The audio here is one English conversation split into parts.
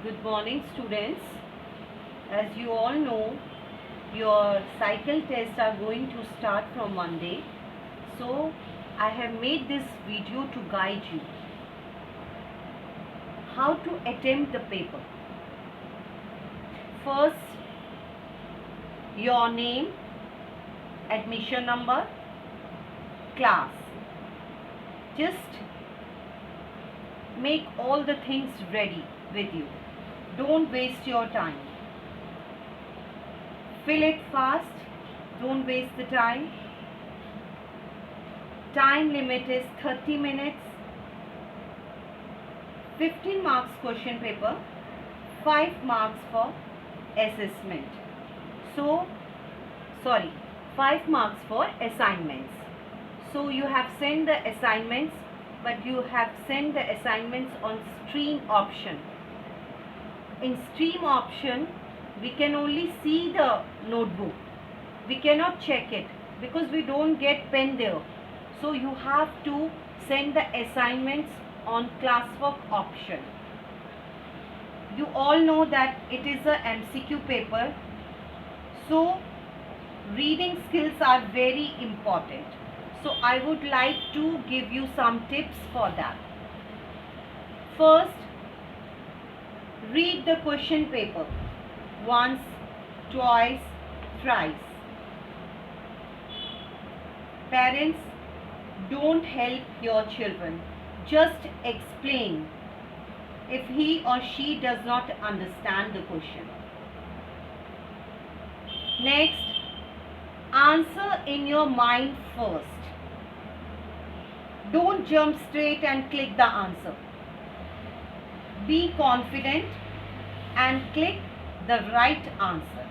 Good morning, students. As you all know, your cycle tests are going to start from Monday. So, I have made this video to guide you how to attempt the paper. First, your name, admission number, class. Just make all the things ready with you. Don't waste your time. Fill it fast. Don't waste the time. Time limit is 30 minutes. 15 marks question paper. 5 marks for assessment. 5 marks for assignments. So you have sent the assignments, but you have sent the assignments on stream option. In stream option, we can only see the notebook. We cannot check it because we don't get pen there. So you have to send the assignments on classwork option. You all know that it is a MCQ paper. So reading skills are very important. So I would like to give you some tips for that. First, read the question paper once, twice, thrice. Parents, don't help your children. Just explain if he or she does not understand the question. Next, answer in your mind first. Don't jump straight and click the answer. Be confident and click the right answer.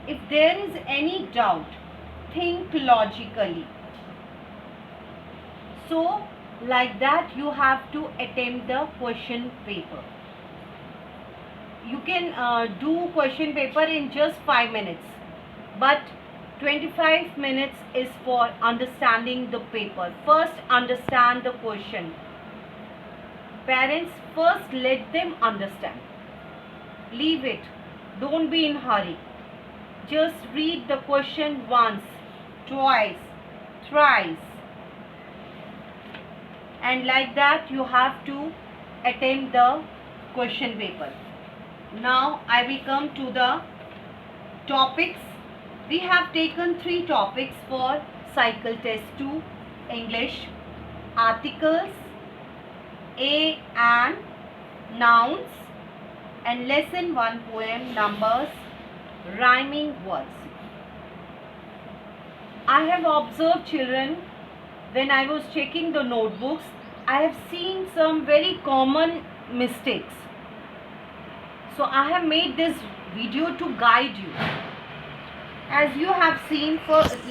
If there is any doubt, think logically. So, like that you have to attempt the question paper. You can do question paper in just 5 minutes, but 25 minutes is for understanding the paper. First, understand the question. Parents, first let them understand. Leave it. Don't be in hurry. Just read the question once, twice, thrice. And like that you have to attempt the question paper. Now I will come to the topics. We have taken 3 topics for cycle test 2: English, articles, A and nouns, and lesson 1 poem, numbers, rhyming words. I have observed children, when I was checking the notebooks, I have seen some very common mistakes. So I have made this video to guide you. As you have seen,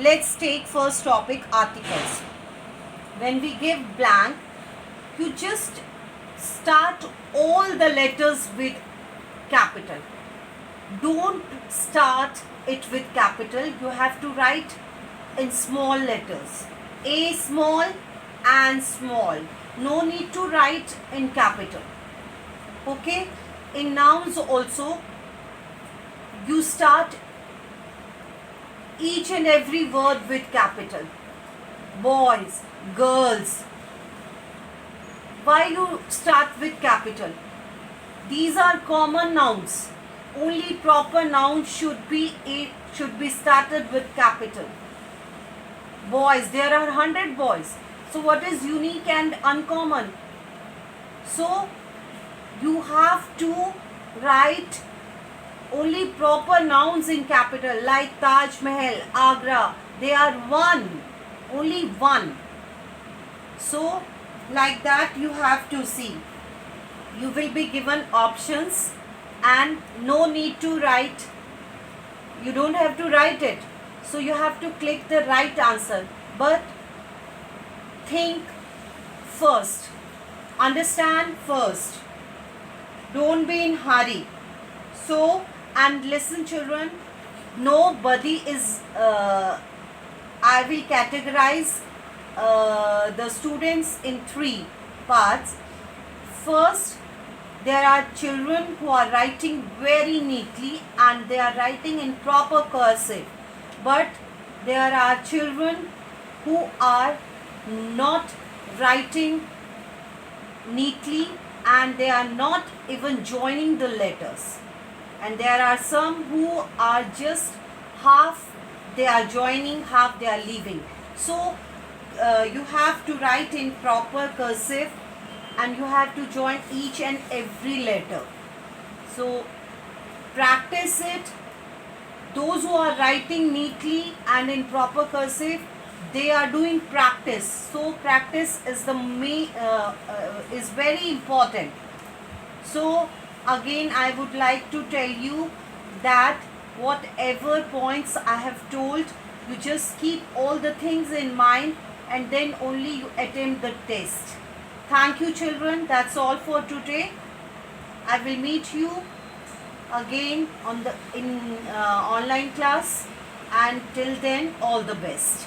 let's take first topic, articles. When we give blank, you just start all the letters with capital. Don't start it with capital. You have to write in small letters. A small and small. No need to write in capital. Okay? In nouns also, you start each and every word with capital. Boys, girls. Why you start with capital? These are common nouns. Only proper nouns should be started with capital. Boys, there are 100 boys. So what is unique and uncommon? So you have to write only proper nouns in capital, like Taj Mahal, Agra. They are one, only one. So like that you have to see. You will be given options and no need to write. You don't have to write it. So you have to click the right answer. But think first. Understand first. Don't be in hurry. So, and listen children, nobody is, I will categorize the students in 3 parts. First, There are children who are writing very neatly and they are writing in proper cursive. But there are children who are not writing neatly and they are not even joining the letters. And there are some who are just half they are joining, half they are leaving. So you have to write in proper cursive and you have to join each and every letter. So practice it. Those who are writing neatly and in proper cursive, they are doing practice. So practice is is very important. So again I would like to tell you that whatever points I have told, you just keep all the things in mind and then only you attempt the test. Thank you children. That's all for today. I will meet you again on the online class, and till then all the best.